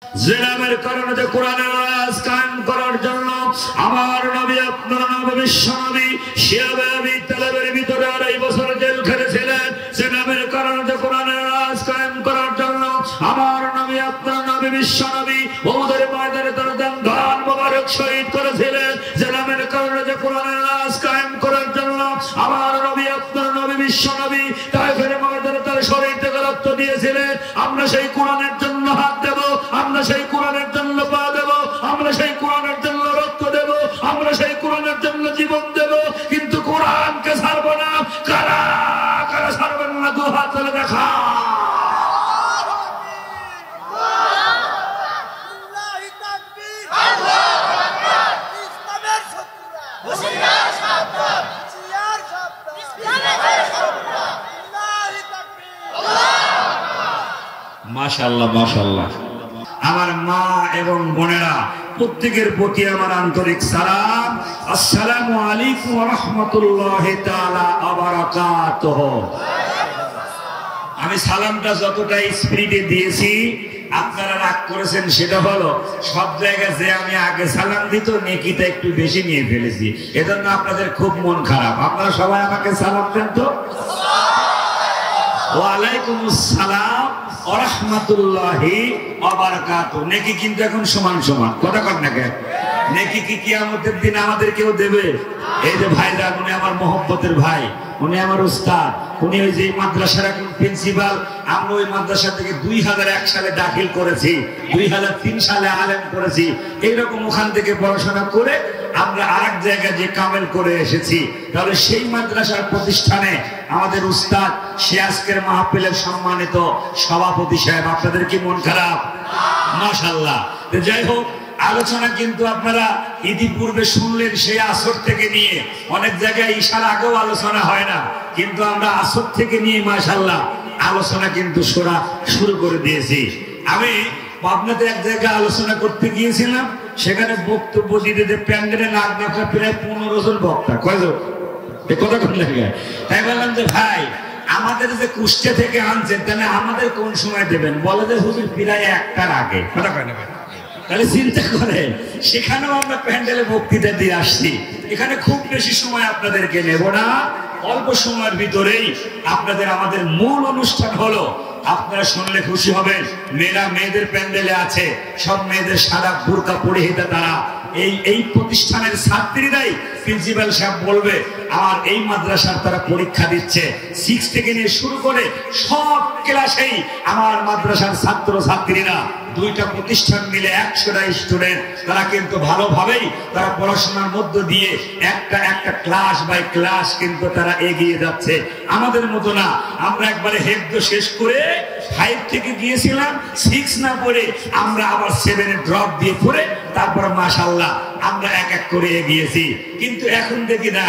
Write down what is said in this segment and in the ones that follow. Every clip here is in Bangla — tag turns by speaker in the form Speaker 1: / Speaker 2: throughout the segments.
Speaker 1: জিনামের কারণে যে কোরআনের আয়াত কায়েম করার জন্য আমার নবী আপনার নবী বিশ্বনবী শিয়াবে আবি তালেবের ভিতরে 2.5 বছর জেল খেটেছিলেন। জিনামের কারণে যে কোরআনের আয়াত কায়েম করার জন্য আমার নবী আপনার নবী বিশ্বনবী ওদের ময়দানে তার দান মোবারক শহীদ করেছিলেন। জিনামের কারণে যে কোরআনের আয়াত কায়েম করার জন্য আমার নবী আপনার নবী বিশ্বনবী তায়েফের ময়দানে তার শরীর থেকে রক্ত দিয়েছিলেন। আমরা সেই কোরআনের জন্য হাত দেব, আমরা সেই কোরআনের জন্য পা দেব, আমরা সেই কোরআনের জন্য রক্ত দেব, আমরা সেই কোরআনের জন্য জীবন দেব, কিন্তু কোরআনকে ছাড়বো না। কারা কারা ছাড়বেন না? 2 হাত তুলে দেখা। মাশাআল্লাহ মাশাআল্লাহ। আমার মা এবং বোনেরা প্রত্যেকের প্রতি আমার আন্তরিক সালাম। আসসালামু আলাইকুম ওয়া রাহমাতুল্লাহি তাআলা ওয়া বারাকাতুহু। আমি সালামটা যতটা স্পিরিটে দিয়েছি আপনারা রাগ করেছেন সেটা হলো সব জায়গায় যে আমি আগে সালাম দিত নেকিটা একটু বেশি নিয়ে ফেলেছি, এজন্য আপনাদের খুব মন খারাপ। আপনারা সবাই আমাকে সালাম দেন তো। ওয়া আলাইকুমুস সালাম ওয়া রাহমাতুল্লাহি ওয়া বারাকাতুহু। নেকি কিন্তু এখন সমান সমান, কথা কর না কেন? নেকি কি কিয়ামতের দিন আমাদের কেউ দেবে? এই যে ভাইরা, উনি আমার মহব্বতের ভাই, উনি আমার উস্তাদ, উনি ওই যে মাদ্রাসার এখন প্রিন্সিপাল। আমরা ওই মাদ্রাসা থেকে 2001 সালে দাখিল করেছি, 2003 সালে আলেম করেছি। এইরকম ওখান থেকে পড়াশোনা করে আমরা আরেক জায়গায় যে কামেল করে এসেছি। তাহলে সেই মাদ্রাসার প্রতিষ্ঠানে আমাদের উস্তাদ, সে আজকের মাহফিলের সম্মানিত সভাপতি সাহেব। আপনাদের কি মন খারাপ? মাশাআল্লাহ। যাই হোক, আলোচনা কিন্তু আপনারা ইতিপূর্বে শুনলেন, সেই আসর থেকে নিয়ে অনেক জায়গায় ঈশার আগেও আলোচনা হয় না, কিন্তু আমরা আসর থেকে নিয়ে মাশাআল্লাহ আলোচনা কিন্তু শুরু করে দিয়েছি। আমি পাবনাতে এক জায়গায় আলোচনা করতে গিয়েছিলাম, সেখানে বক্তব্য দিতে প্যান্ডেলে লাগবে প্রায় 15 জন বক্তা। কয়জন? এই কথা কোন লাগে? তাই বললাম যে ভাই, আমাদের যে কুষ্টিয়া থেকে আনছেন তাহলে আমাদের কোন সময় দেবেন? বলে যে হুজুর প্রায় 1টার আগে। কথা কয় না? তাহলে চিন্তা করেন, সেখানেও আমরা প্যান্ডেলে বক্তৃতা দিয়ে আসছি। এখানে খুব বেশি সময় আপনাদেরকে নেব না, অল্প সময়ের ভিতরেই আপনাদের আমাদের মূল অনুষ্ঠান হলো। আপনারা শুনলে খুশি হবেন, মেয়েরা মেয়েদের প্যান্ডেলে আছে, সব মেয়েদের সাদা বুরকা পরিহিতা। তারা এই প্রতিষ্ঠানের ছাত্রীরাই, প্রিন্সিপাল সাহেব বলবে আমার এই মাদ্রাসার তারা পরীক্ষা দিচ্ছে 6 থেকে নিয়ে শুরু করে সব ক্লাসেই আমার মাদ্রাসার ছাত্র ছাত্রীরা, 2টা প্রতিষ্ঠান মিলে 100টা স্টুডেন্ট, তারা কিন্তু ভালোভাবেই তারা পড়াশোনার মধ্য দিয়ে একটা ক্লাস বাই ক্লাস কিন্তু তারা এগিয়ে যাচ্ছে। আমাদের মতো না, আমরা একবারে হেফজ শেষ করে 5 থেকে গিয়েছিলাম, 6 না পড়ে আমরা আবার 7-এ ড্রপ দিয়ে পড়ে তারপর মাশাআল্লাহ আমরা এক করে এগিয়েছি। কিন্তু এখন দেখি না,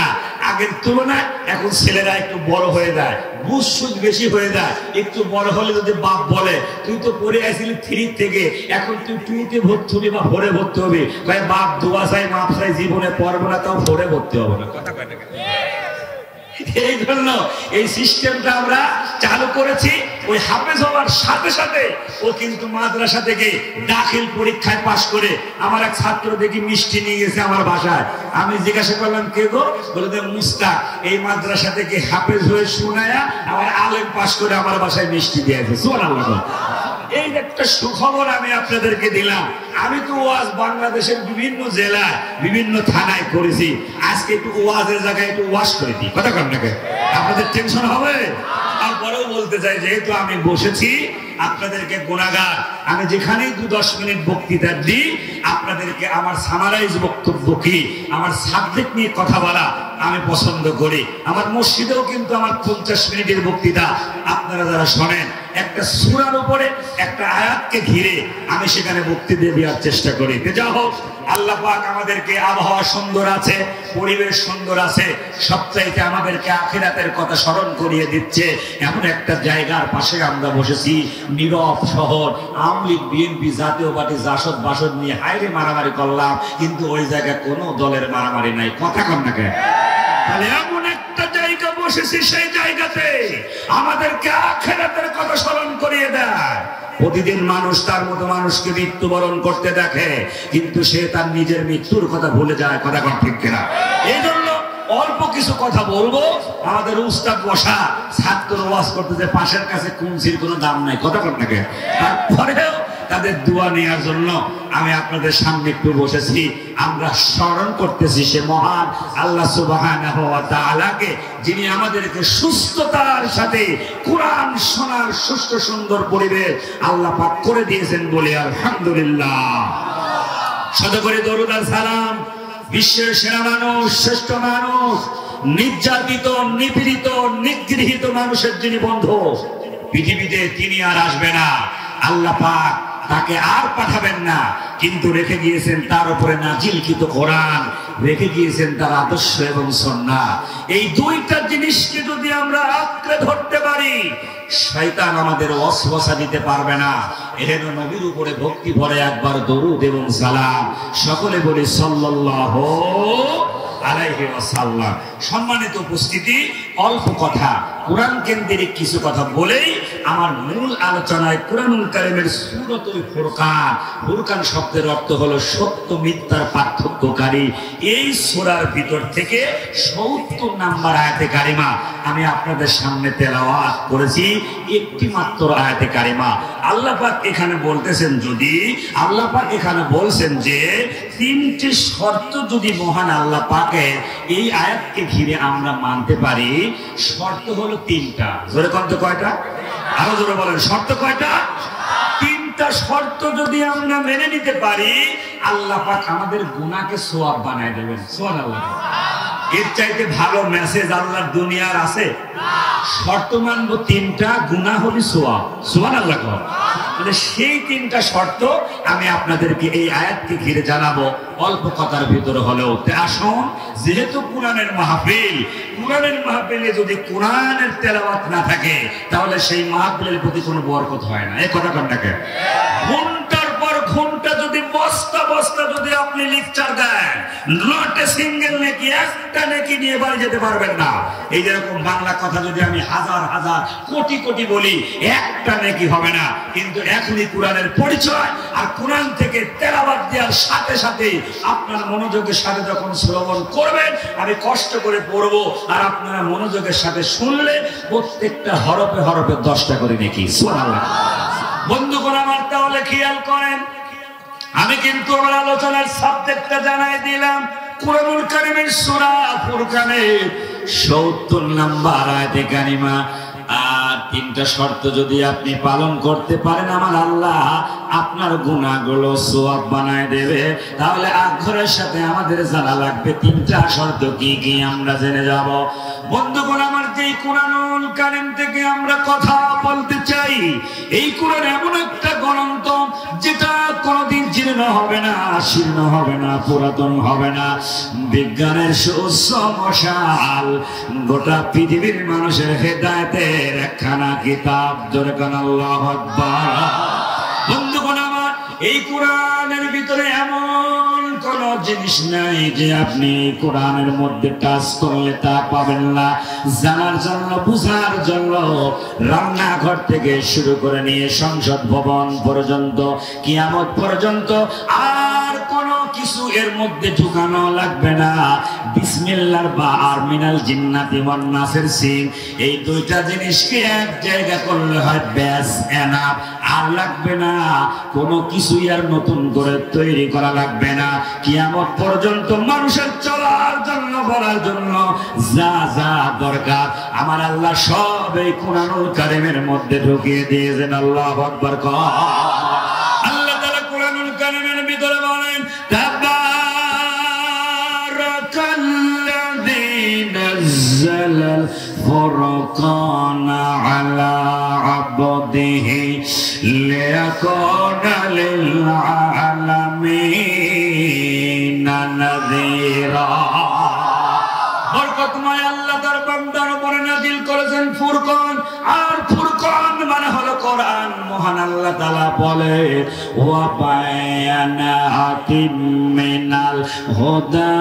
Speaker 1: আগের তুলনায় এখন ছেলেরা একটু বড় হয়ে যায়, বুঝ বেশি হয়ে যায়। একটু বড় হলে যদি বাপ বলে তুই তো পড়ে আসিলি 3 থেকে, এখন তুই 2-তে ভর্তি হবি বা 4-এ ভর্তি হবি, ভাই বাপ দোয়া চাই মাপ চাই, জীবনে পড়বো না, তাও 4-এ ভর্তি হবো না। কথা কয় না? এই জন্য এই সিস্টেমটা আমরা চালু করেছি। ওই হাফেজ হওয়ার সাথে সাথে ও কিন্তু মাদ্রাসা থেকে দাখিল পরীক্ষায় পাশ করে আমার এক ছাত্র দেখি মিষ্টি নিয়ে গেছে আমার বাসায়। আমি জিজ্ঞাসা করলাম কে গো? বলে যে মুস্তাক, এই মাদ্রাসা থেকে হাফেজ হয়ে শুনায়া আমার আলেম পাশ করে আমার বাসায় মিষ্টি দিয়েছে। সুবহানাল্লাহ। এই একটা সুখবর আমি আপনাদেরকে দিলাম। আমি তো ওয়াজ বাংলাদেশের বিভিন্ন জেলায় বিভিন্ন থানায় করেছি, আজকে একটু ওয়াজের জায়গায় একটু ওয়াজ করে দিই। কথা কন নাকি? আপনাদের টেনশন হবে? তারপরেও বলতে চাই, যেহেতু আমি বসেছি, আপনাদেরকে গুনাহগার, আমি যেখানেই 2-10 মিনিট বক্তৃতা দিই আপনাদেরকে আমার সামারাইজ বক্তব্য কি, আমার সাবজেক্ট নিয়ে কথা বলা আমি পছন্দ করি। আমার মসজিদেও কিন্তু আমার 50 মিনিটের বক্তৃতা আপনারা যারা শোনেন, একটা সূরার উপরে একটা আয়াতকে ঘিরে আমি সেখানে বক্তৃতা দেওয়ার চেষ্টা করি। যা হোক, আল্লাহ পাক আমাদেরকে আবহাওয়া সুন্দর আছে, পরিবেশ সুন্দর আছে, সবচাইতে আমাদেরকে আখিরাতের কথা স্মরণ করিয়ে দিচ্ছে এমন একটা জায়গার পাশে আমরা বসেছি। নীরব শহর, আওয়ামী লীগ বিএনপি জাতীয় পার্টি জাসদ বাসদ নিয়ে হাইরে মারামারি করলাম, কিন্তু ওই জায়গায় কোনো দলের মারামারি নাই। কথা কন না কেন? তাহলে এমন একটা জায়গা বসেছি, সেই জায়গাতে আমাদেরকে আখিরাতের কথা স্মরণ করিয়ে দেয়। প্রতিদিন মানুষ তার মতো মানুষকে মৃত্যুবরণ করতে দেখে, কিন্তু সে তার নিজের মৃত্যুর কথা ভুলে যায়। কথা কর ঠিক কিনা? এই জন্য অল্প কিছু কথা বলবো। আমাদের উস্তাদ বসা ছাত্র ওয়াজ করতেছে, পাশের কাছে কুঞ্চির কোনো দাম নাই। কথা কর নাকি? তারপরেও তাদের দোয়া নেওয়ার জন্য আমি আপনাদের সামনে একটু বসেছি। আমরা স্মরণ করতেছি সে মহান আল্লাহ সুবহানাহু ওয়া তাআলাকে, যিনি আমাদেরকে সুস্থতার সাথে কোরআন শোনার সুস্থ সুন্দর পরিবেশ আল্লাহ পাক করে দিয়েছেন বলে আলহামদুলিল্লাহ। শত করে দরুদ আর সালাম বিশ্বের সেরা মানুষ, শ্রেষ্ঠ মানুষ, নির্যাতিত, নিপীড়িত, নিগৃহীত মানুষের যিনি বন্ধু, পৃথিবীতে তিনি আর আসবে না, আল্লাহ পাক তাকে আর পাঠাবেন না, কিন্তু রেখে গিয়েছেন তার উপরে নাজিলকৃত কোরআন, রেখে গিয়েছেন তার আদর্শ এবং সুন্নাহ। এই দুইটা জিনিসকে যদি আমরা আঁকড়ে ধরতে পারি, শয়তান আমাদের ওয়াসওয়াসা দিতে পারবে না। এহেন নবীর উপরে ভক্তি ভরে একবার দরুদ এবং সালাম সকলে বলি সাল্লাল্লাহু আলাইহি ওয়াসাল্লাম। সম্মানিত উপস্থিতি, অল্প কথা, কোরআন কেন্দ্রিক কিছু কথা বলেই আমার মূল আলোচনায় কোরআনুল কারীমের সূরাতুল ফুরকান, ফুরকান শব্দের অর্থ হলো সত্য মিথ্যার পার্থক্যকারী। এই সূরার ভিতর থেকে ৭০ নাম্বার আয়াতে কারিমা আমি আপনাদের সামনে তেলাওয়াত করেছি। একটি মাত্র আয়াতে কারিমা আল্লাহ পাক এখানে বলতেছেন, যদি আল্লাহ পাক এখানে বলছেন যে তিনটি শর্ত যদি মহান আল্লাহ পাকের এই আয়াতকে ঘিরে আমরা মানতে পারি, শর্ত হলো তিনটা। জোরে কত কয়টা? আরো জোরে বলেন, শর্ত কয়টা? তিনটা শর্ত যদি আমরা মেনে নিতে পারি, আল্লাহ পাক আমাদের গুনাহকে সওয়াব বানায় দেবেন। সুবহানাল্লাহ। এর চাইতে ভালো মেসেজ আল্লাহর দুনিয়ার আছে? শর্ত মানবো তিনটা, গুনাহ হলে সওয়াব। সুবহানাল্লাহ। মানে সেই তিনটা শর্ত আমি আপনাদেরকে এই আয়াতকে ঘিরে জানাবো অল্প কথার ভিতরে হলেও। আসুন, যেহেতু কোরআনের মাহফিল, কোরআনের মাহফিলে যদি কোরআনের তেলাওয়াত না থাকে তাহলে সেই মাহফিলের প্রতি কোনো বরকত হয় না। এই কথা কোনটাকে? ঘন্টার পর ঘন্টা যদি বস্তা বস্তা যদি আপনি লেকচার দেন, নট এ সিঙ্গেল নেকি, একটা নেকি নিয়ে বাড়ি যেতে পারবেন না। এই যেরকম বাংলা কথা যদি আমি হাজার হাজার কোটি কোটি বলি, একটা নেকি হবে না। কিন্তু এখনই কোরআনের পরিচয় আর কোরআন থেকে তেলাওয়াত দেওয়ার সাথে সাথে আপনার মনোযোগের সাথে যখন শ্রবণ করবেন, আমি কষ্ট করে পড়বো আর আপনারা মনোযোগের সাথে শুনলে প্রত্যেকটা হরফে হরফে 10টা করে নেকি। সুবহানাল্লাহ। বন্ধুগণ আমার, তাহলে খেয়াল করেন, আমি কিন্তু আমার আলোচনার সাবজেক্টটা জানাই দিলাম। কোরআনুল কারীমের সূরা ফুরকানের ৭০ নাম্বার আয়াতে কারিমা। আর তিনটা শর্ত যদি আপনি পালন করতে পারেন, আমার আল্লাহ আপনার গুনাহগুলো সওয়াব বানায় দেবে। তাহলে আগ্রহের সাথে আমাদের জানা লাগবে তিনটা শর্ত কি কি, আমরা জেনে যাব। বন্ধুগণ আমার, যেই কোরআনুল কারীম থেকে আমরা কথা বলতে চাই, এই কোরআন এমন একটা গ্রন্থ যেটা কোনোদিন জীর্ণ হবে না, শীর্ণ হবে না, পুরাতন হবে না। বিজ্ঞানের সুউচ্চ মশাল, গোটা পৃথিবীর মানুষের হেদায়েতের একখানা কিতাব। জোরে কান আল্লাহু আকবার। বন্ধুগণ আমার, এই কোরআনের ভিতরে এমন কোন জিনিস নাই যে আপনি কোরআনের মধ্যে টাচ করলে তা পাবেন না। জানার জন্য, বুঝার জন্য, রান্নাঘর থেকে শুরু করে নিয়ে সংসদ ভবন পর্যন্ত, কিয়ামত পর্যন্ত আর কোন কিছু এর মধ্যে ঢুকানো লাগবে না। বিসমিল্লাহর বা আর মিনাল জিন্নাতি ওয়ান নাসের সিন, এই দুইটা জিনিসকে এক জায়গা করলে হয়, ব্যাস, এনাফ। আর লাগবে না কোনো কিছুই, আর নতুন করে তৈরি করা লাগবে না। কিয়ামত পর্যন্ত মানুষের চলার জন্য, বলার জন্য যা যা দরকার আমার আল্লাহ সব এই কোরআনুল কারীমের মধ্যে ঢুকিয়ে দিয়েছেন। আল্লাহু আকবার। আল্লাহ তাআলা কোরআনুল কারীমের ভিতরে বলেন, তাবারাকাল্লাযী নাযালাল ফুরকানা আলা আবদিহি লিয়াকুনা লিল আলামিনা নাযীরা। বরকতময় আল্লাহ তার বান্দার উপরে নাযিল করেছেন ফুরকান। আর ফুরকান মানে হলো কোরআন। মহান আল্লাহ তাআলা বলে, ওয়া বায়ানাতিম মিনাল হুদা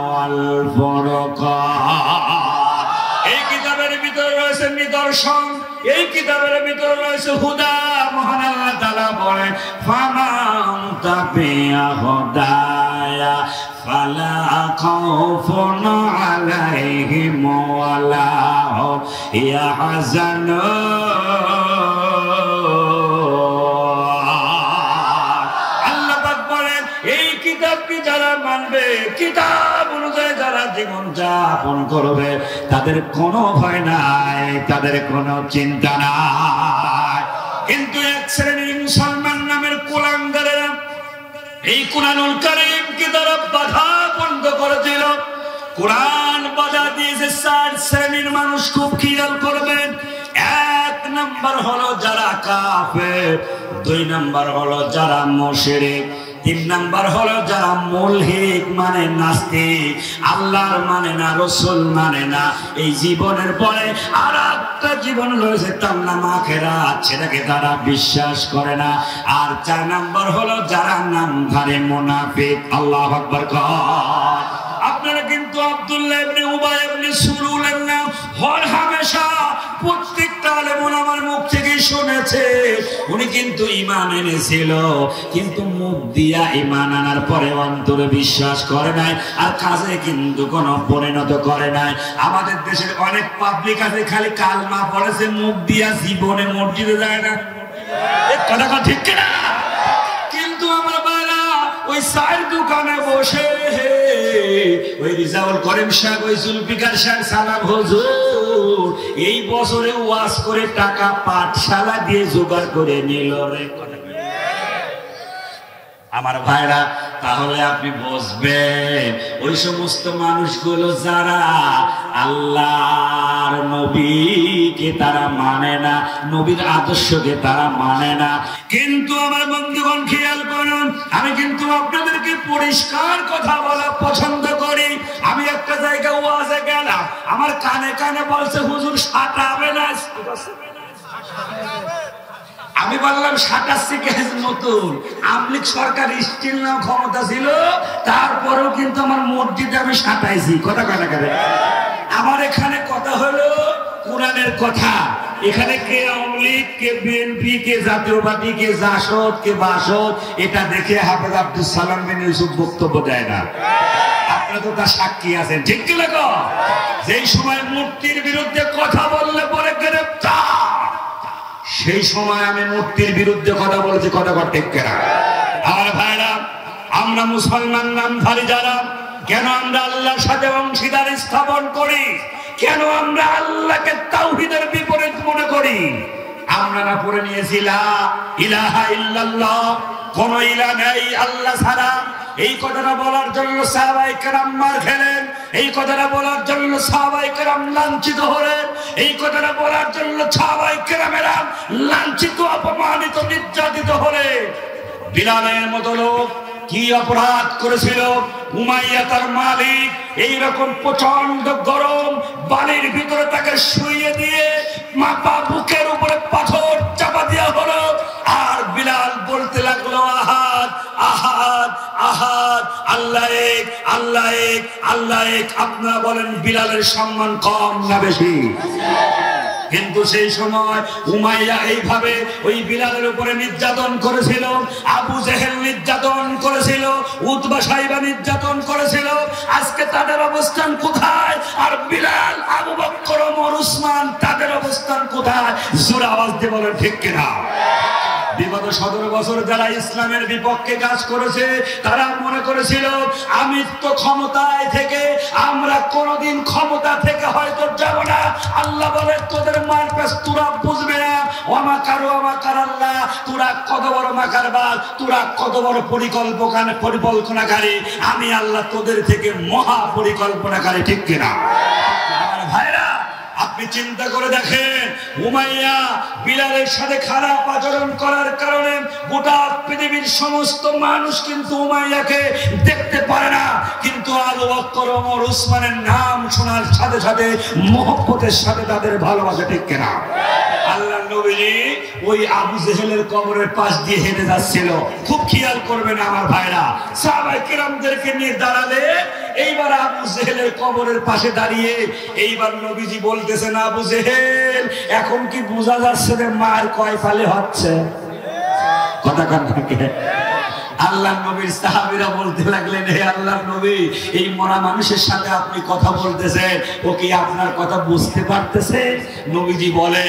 Speaker 1: ওয়াল ফুরকান। এই কিতাবের ভিতরে রয়েছে রয়েছে নিদর্শন, এই কিতাবের ভিতরে রয়েছে হুদা। মহান আল্লাহ তাআলা বলেন ফামান তাবিয়া হুদায়া ফালা খাউফুন আলাইহিম ওয়ালা হুম ইয়াহজানুন। আল্লাহ পাক বলেন এই কিতাবকে যারা মানবে, কিতাব অনুযায়ী যারা জীবন যাপন করবে, তাদের কোনো ভয় নাই, তাদের কোনো চিন্তা নাই। কিন্তু এক শ্রেণীর মুসলমান নামের কুলাঙ্গারেরা এই কুরআনুল কারীমকে তারা বাধা বন্ধ করেছিল। কুরআন বাধা দিয়েছে চার শ্রেণীর মানুষ, খুব খেয়াল করবেন। এক নাম্বার হলো যারা কাফের, দুই নাম্বার হলো যারা মুশরিক, তিন নাম্বার হলো যারা মুলহিদ মানে নাস্তিক, আল্লাহর মানে না, রাসূল মানে না। এই জীবনের পরে আর একটা জীবন রয়েছে, তার নাম আখিরাত, সেটাকে তারা বিশ্বাস করে না। আর চার নাম্বার হলো যারা নামধারী মুনাফিক। আল্লাহু আকবার। আপনারা কিন্তু আব্দুল্লাহ ইবনে উবাই ইবনে সুলুলের নাম হর হামেশা প্রত্যেকটা আলেম ওলামার মুখ থেকে শুনেছে। উনি কিন্তু ঈমান এনেছিল, কিন্তু মুখ দিয়া ঈমান আনার পরে অন্তরে বিশ্বাস করে নাই, আর কাজে কিন্তু কোনো পরিণত করে নাই। আমাদের দেশের অনেক পাবলিক আছে খালি কালমা পড়েছে, মুখ দিয়া জীবনে মসজিদে যায় না। এই কথা ঠিক কিনা? কিন্তু আমার বাবা ওই চায়ের দোকানে বসে ওই রিজাউল করিম সাহেব, ওই জুলফিকার সাহেব, সালাম হুজুর এই বছরে ওয়াজ করে টাকা পাঠশালা দিয়ে জোগাড় করে নিল রে। আমার ভাইরা, তাহলে আপনি বুঝবেন ওই সমস্ত মানুষগুলো যারা আল্লাহর নবীকে তারা মানে না, নবীর আদর্শকে তারা মানে না। কিন্তু আমার বন্ধুগণ খেয়াল করুন, আমি কিন্তু আপনাদেরকে পরিষ্কার কথা বলা পছন্দ করি। আমি একটা জায়গায় ওয়াজে গেলাম, আমার কানে কানে বলছে হুজুর সাঁটাবে না। আমি বললাম সাঁটাচ্ছি গ্যাস নতুন, আমলিক সরকার স্টিল নাও ক্ষমতা ছিল, তারপরেও কিন্তু আমার মসজিদে আমি সাঁটাইছি। কথা কথা করে আমার এখানে কথা হলো কোরআনের কথা। এখানে কে আওয়ামী লীগ, কে বিএনপি, কে জাতীয় পার্টি, কে জাসদ, কে বাসদ, এটা দেখে হাফেজ আব্দুল সালাম বিন ইউসুফ বক্তব্য দেয় না। আপনারা তো তার সাক্ষী আছেন, ঠিক কি লাগো? যেই সময় মূর্তির বিরুদ্ধে কথা বললে পরে গ্রেফতার, সেই সময় আমি মূর্তির বিরুদ্ধে কথা বলেছি। কথা ঠিক কিনা? আমার ভাইরা, আমরা মুসলমান নামধারী যারা, কেন আমরা আল্লাহর সাথে অংশীদার স্থাপন করি? কেন আমরা আল্লাহকে তাওহীদের বিপরীত মনে করি? আমরা না পড়ে নিয়েছি লা ইলাহা ইল্লাল্লাহ, কোন ইলাহ নেই আল্লাহ ছাড়া। এই কথাটা বলার জন্য সাহাবায়ে কেরাম মার খেলেন, এই কথাটা বলার জন্য সাহাবায়ে কেরাম লাঞ্ছিত হলেন, এই কথাটা বলার জন্য সাহাবায়ে কেরামেরা লাঞ্ছিত, অপমানিত, নির্যাতিত হলেন। বিলালের মতো লোক কি অপরাধ করেছিল? উমাইয়া তার মালিক এইরকম প্রচন্ড গরম বালির ভিতরে তাকে শুইয়ে দিয়ে মাপা বুকের উপরে পাথর চাপা দেওয়া হলো, আর বিলাল বলতে লাগলো আহাদ আহাদ আহাদ, আল্লাহ এক, আল্লাহ এক, আল্লাহ এক। আপনারা বলেন বিলালের সম্মান কম না বেশি? কিন্তু সেই সময় উমাইয়া এইভাবে ওই বিলালের উপরে নির্যাতন করেছিল, আবু জেহেল নির্যাতন করেছিল, উতবা সাইবা নির্যাতন করেছিল। আজকে তাদের অবস্থান কোথায়? আর বিলাল, আবু বকর, ওমর, উসমান, তাদের অবস্থান কোথায়? জোরে আওয়াজ দিয়ে বলেন ঠিক কিনা? বিগত 17 বছর যারা ইসলামের বিপক্ষে কাজ করেছে, তারা মনে করেছিল আমিত্ব ক্ষমতায় থেকে আমরা কোনদিন ক্ষমতা থেকে হয়তো যাব না। আল্লাহ বলে তোদের মার পেছ তোরা বুঝবে না, ওয়ামাকারু ওয়ামাকার আল্লাহ, তোরা কত বড় মাকারবাজ, তোরা কত বড় পরিকল্পনাকারী, আমি আল্লাহ তোদের থেকে মহা পরিকল্পনাকারী। ঠিক কিনা? আমার ভাইরা, আপনি চিন্তা করে দেখেন, উমাইয়া বিলালের সাথে খারাপ আচরণ করার কারণে গোটা পৃথিবীর সমস্ত মানুষ কিন্তু উমাইয়াকে দেখতে পারে না, কিন্তু আবু বকর, ওমর, উসমানের নাম শোনার সাথে সাথে মহব্বতের সাথে তাদের ভালোবাসা। ঠিক কিনা? আল্লাহ নবী ওই আবু জেহেলের কবরের পাশ দিয়ে হেঁটে যাচ্ছিল, খুব খেয়াল করবেন আমার ভাইরা, সাহাবায়ে কেরামদেরকে নিয়ে দাঁড়ালে এইবার আবু জেহেলের কবরের পাশে দাঁড়িয়ে এইবার নবীজি বলতেছেন, আবু জেহেল এখন কি বোঝা যাচ্ছে যে মার কয় ফালে হচ্ছে? কথা কান থাকে। আল্লাহর নবীর সাহাবীরা বলতে লাগলেন, হে আল্লাহর নবী, এই মরা মানুষের সাথে আপনি কথা বলতেছেন, ও কি আপনার কথা বুঝতে পারতেছে? নবীজি বলে,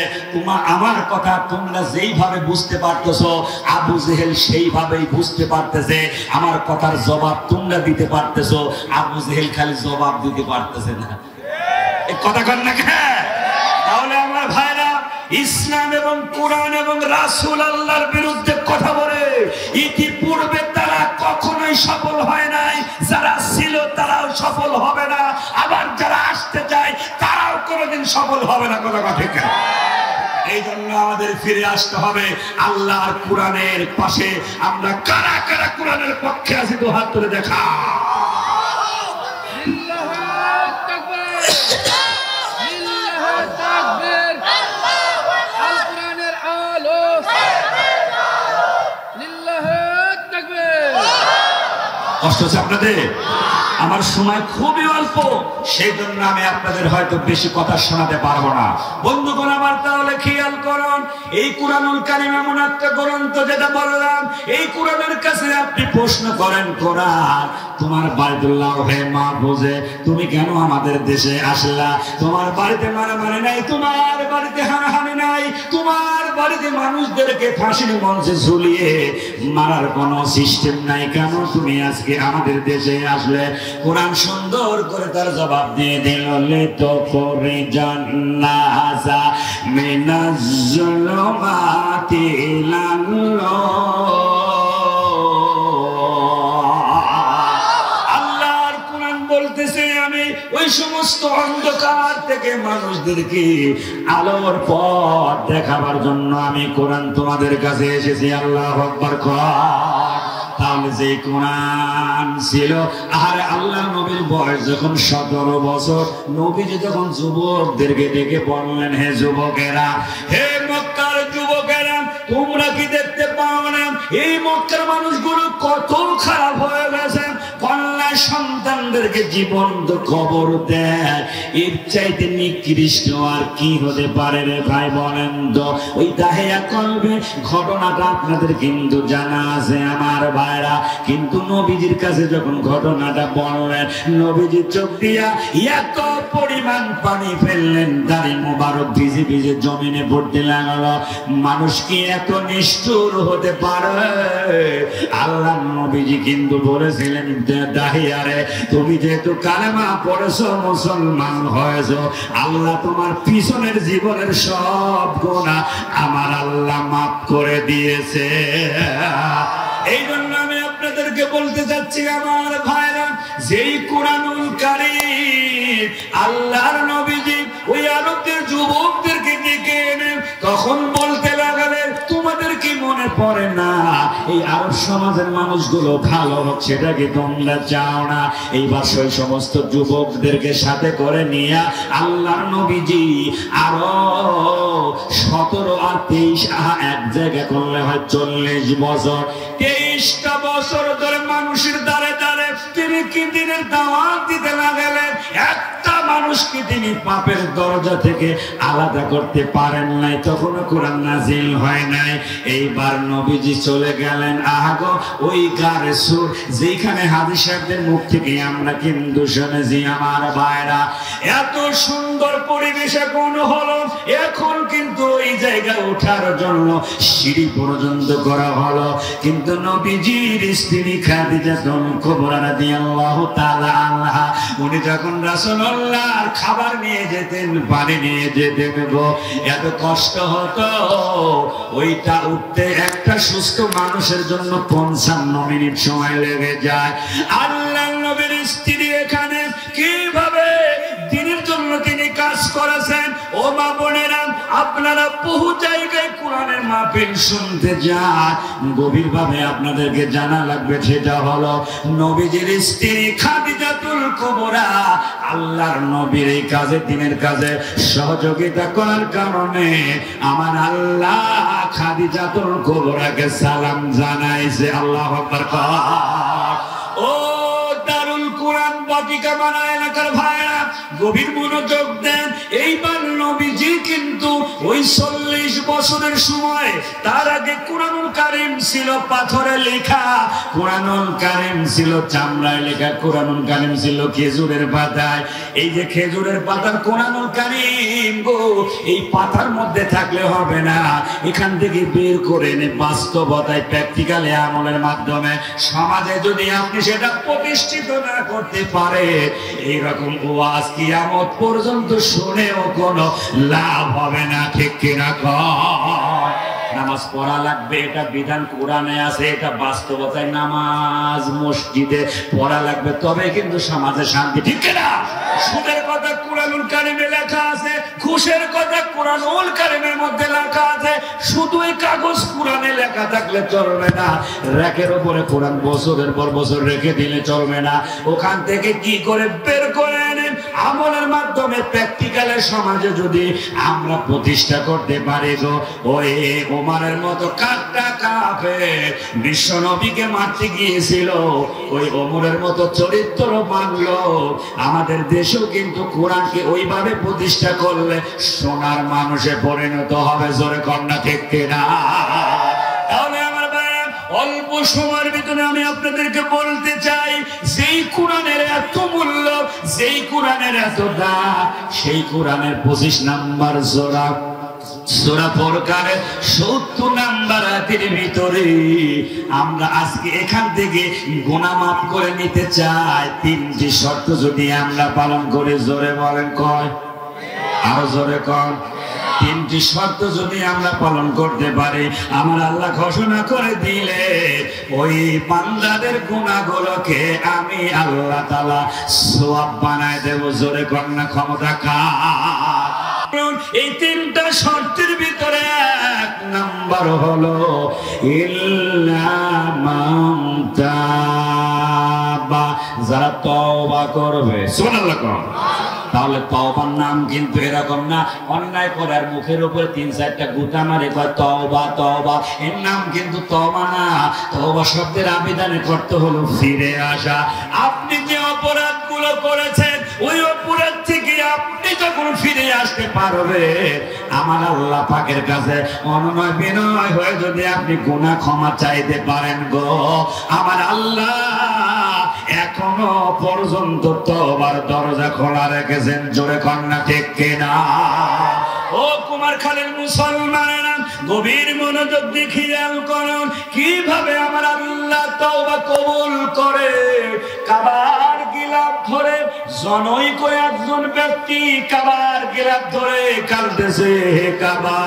Speaker 1: আমার কথা তোমরা যেইভাবে বুঝতে পারতেছো আবু জেহেল সেইভাবেই বুঝতে পারতেছে। আমার কথার জবাব তোমরা দিতে পারতেছো, আবু জেহেল খালি জবাব দিতে পারতেছে না। এই কথা কন না কেন? তাহলে আমার ভাইরা, ইসলাম এবং কোরআন এবং রাসূল আল্লাহর বিরুদ্ধে কথা বলে ইতিপূর্বে তারা কখনোই সফল হয় নাই। যারা ছিল তারাও সফল হবে না, আবার যারা আসতে চায় তারাও কোনোদিন সফল হবে না। কথা ঠিক না? এই জন্য আমাদের ফিরে আসতে হবে আল্লাহর কোরআনের পাশে। আমরা কারা কারা কোরআনের পক্ষে আছি, তো হাত তুলে দেখা। কষ্ট হচ্ছে আপনাদের? আমার সময় খুবই অল্প, সেই জন্য আমি আপনাদের হয়তো বেশি কথা শোনাতে পারবো না। বন্ধুগণ আমার, তাহলে খেয়াল করুন, এই কুরআনুল কারীম এমন একটা গ্রন্থ, যেটা বললাম এই কোরআনের কাছে আপনি প্রশ্ন করেন, কোরআন তোমার বায়তুল্লাহ হে মাহফুজে তুমি কেন আমাদের দেশে আসলা? তোমার বাড়িতে মারামারি নাই, তোমার বাড়িতে হানাহানি নাই, তোমার বাড়িতে মানুষদেরকে ফাঁসির মঞ্চে ঝুলিয়ে মারার কোনো সিস্টেম নাই, কেন তুমি আজকে আমাদের দেশে আসলে? কোরআন সুন্দর করে তার জবাব দিয়ে দিল, লিতো ফরিজান্নাসা মিনাজ যুলুমাতি ইলান আল্লাহর কোরআন বলতেছে আমি ওই সমস্ত অন্ধকার থেকে মানুষদেরকে আলোর পথ দেখাবার জন্য আমি কোরআন তোমাদের কাছে এসেছি। আল্লাহু আকবার। তাহলে যে কোরআন ছিল, আরে আল্লাহ নবীর বয়স যখন 17 বছর, নবীজি তখন যুবকদেরকে ডেকে বললেন, হে যুবকেরা, হে মক্কার যুবকেরা, তোমরা কি দেখতে পাও না এই মক্কার মানুষগুলো কত খারাপ হয়ে গেছে? কন্যা সন্তানদেরকে জীবন্ত খবর দেয়, এর চাইতে নিকৃষ্ট আর কি হতে পারে রে ভাই বলেন তো? ওই দাহিয়া কলবে ঘটনাটা আপনাদের কিন্তু জানা আছে আমার ভাইরা। কিন্তু নবীজির কাছে যখন ঘটনাটা বললেন, নবীজি চোখ দিয়া এত পরিমাণ পানি ফেললেন, দাড়ি মোবারক ভিজে ভিজে জমিনে পড়তে লাগলো। মানুষ কি এত নিষ্ঠুর হতে পারে? আল্লাহ নবীজি কিন্তু বলেছিলেন, দাহিয়ারে তুমি যেহেতু কালেমা পড়েছো, মুসলমান হয়েছো, আল্লাহ তোমার পিছনের জীবনের সব গুনাহ আমার আল্লাহ মাফ করে দিয়েছে। এই জন্য আমি আপনাদেরকে বলতে চাচ্ছি আমার ভাইরা, যেই কুরআনুল কারীম আল্লাহর নবীজি ওই আরবদের যুবকদেরকে ডেকে এনে তখন বলতে লাগলেন, তোমাদের কি মনে পড়ে না এই আরব সমাজের মানুষগুলো ভালো হোক, সেটা কি তোমরা চাও না? এইবার সেই সমস্ত যুবকদেরকে সাথে করে নিয়ে আল্লাহর নবীজি আরো 17 আর 23 এক জায়গা করলে হয় 40 বছর, 23টা বছর ধরে মানুষের দ্বারে দ্বারে তিনি কি দিনের দাওয়াত দিতে লাগলেন। একটা মানুষকে তিনি পাপের দরজা থেকে আলাদা করতে পারেন নাই, তখনও কোরআন নাজিল হয় নাই। এইবার নবীজি চলে গেলেন আগো ওই গারে সুর, যেখানে হাজী সাহেবদের মুখ থেকে আমরা কিন্তু শুনেছি আমার ভাইরা। এত সুন্দর পরিবেশ এখন হলো, এখন কিন্তু ওই জায়গায় ওঠার জন্য সিঁড়ি পর্যন্ত করা হলো। কিন্তু নবীজির স্ত্রী খাদিজাতুল কুবরা রাদিয়াল্লাহু তাআলা আনহা, উনি যখন রাসূলুল্লাহর খাবার নিয়ে যেতেন, পানি নিয়ে যেতেন, এত কষ্ট হতো ওইটা উঠতে একটা সুস্থ মানুষের জন্য 55 মিনিট সময় লেগে যায়। আল্লাহর নবীর স্ত্রী এখানে কিভাবে দিনের জন্য তিনি কাজ করেছেন। ও মা বোনেরা, আপনারা বহু জায়গায় কোরআনের মাহফিল শুনতে যান, গভীরভাবে আপনাদেরকে জানা লাগবে, সেটা হলো নবীজির স্ত্রী খাদিজাতুল কুবরা আল্লাহর নবীর এই কাজে, দিনের কাজে সহযোগিতা করার কারণে আমার আল্লাহ খাদিজাতুল কুবরাকে সালাম জানাইছে। আল্লাহু আকবার। ও দারুল কোরআন বাটিকা বানায় এলাকার ভাইরা গভীর মনোযোগ দেন। এইবার নবীজি কিন্তু ওই 40 বছরের সময়, তার আগে কুরআনুল কারীম ছিল পাথরে লেখা, কুরআনুল কারীম ছিল চামড়ায় লেখা, কুরআনুল কারীম ছিল খেজুরের পাতায়। এই যে খেজুরের পাতার কুরআনুল কারীম গো, এই পাতার মধ্যে থাকলে হবে না, এখান থেকে বের করে এনে বাস্তবতায় প্র্যাকটিক্যালি আমলের মাধ্যমে সমাজে যদি আপনি সেটা প্রতিষ্ঠিত না করতে পারে, এইরকম ওয়াজ কিয়ামত পর্যন্ত শুনেও কোনো লাভ হবে না। ঠিক কিনা কয়? নামাজ পড়া লাগবে, এটা বিধান কোরআনে আছে, এটা বাস্তবতায় নামাজ মসজিদে পড়া লাগবে, তবে কিন্তু সমাজে শান্তি। ঠিক কিনা? সুদের কথা কুরআনুল কারীমে লেখা আছে, ঘুষের কথা কুরআনুল কারীমের মধ্যে লেখা আছে। শুধু এই কাগজ কোরআনে লেখা থাকলে চলবে না, র্যাকের উপরে কোরআন বছরের পর বছর রেখে দিলে চলবে না। ওখান থেকে কি করে বের করে এনেন আমলের মাধ্যমে প্র্যাকটিক্যালের সমাজে যদি আমরা প্রতিষ্ঠা করতে পারি গো, ওই ওমরের মতো কাটটা কাফের বিশ্ব নবীকে মারতে গিয়েছিল, ওই ওমরের মতো চরিত্র মানলো। আমাদের দেশেও কিন্তু কোরআনকে ওইভাবে প্রতিষ্ঠা করলে সোনার মানুষে পরিণত হবে। জোরে কন্যা ঠিক কিনা? তাহলে আমার ভাইরা, অল্প সময়ের ভিতরে আমি আপনাদেরকে বলতে চাই, যেই কোরআনের এত মূল্য, যেই কোরআনের এত দাম, সেই কোরআনের 25 নাম্বার সূরা, সূরা ফুরকানের 70 নাম্বার আয়াতের ভিতরে আমরা আজকে এখান থেকে গুনাহ মাফ করে নিতে চাই। 3টি শর্ত যদি আমরা পালন করে, জোরে বলেন কয়, আরো জোরে কন, 3টি শর্ত যদি আমরা পালন করতে পারি, আমার আল্লাহ ঘোষণা করে দিলে ওই বান্দাদের গুনাহগুলোকে আমি আল্লাহ তাআলা সওয়াব বানায় দেব। জোরে কন না, ক্ষমতা কার? এই 3টা শর্তের ভিতরে 1 নাম্বার হলো ইল্লা মান তাবা, যারা তওবা করবে। সুবহানাল্লাহ। তাহলে তওবার নাম কিন্তু এরকম না, অন্যায় করার মুখের উপরে 3-4টা গুতা মারে কয় তওবা তওবা, এর নাম কিন্তু তওবা না। তওবা শব্দের আবেদনে করতে হলো ফিরে আসা। আপনি যে অপরাধগুলো করেছেন, ওই অপরাধ থেকে আপনি যখন ফিরে আসতে পারবে, আমার আল্লাহ পাকের কাছে অনুনয় বিনয় হয়ে যদি আপনি গুনাহ ক্ষমা চাইতে পারেন গো, আমার আল্লাহ এখনো পর্যন্ত তওবার দরজা খোলা রেখেছেন। জোরে কন্যা ঠিক কিনা? ও কুমারখালীর মুসলমানেরা, গভীর মনোযোগ দিয়ে খেয়াল করুন কিভাবে আমার আল্লাহ তওবা কবুল করে। কাবার গিলাফ ধরে জনৈক একজন ব্যক্তি কাবার গিলাফ ধরে কাঁদতেছে, হে কাবা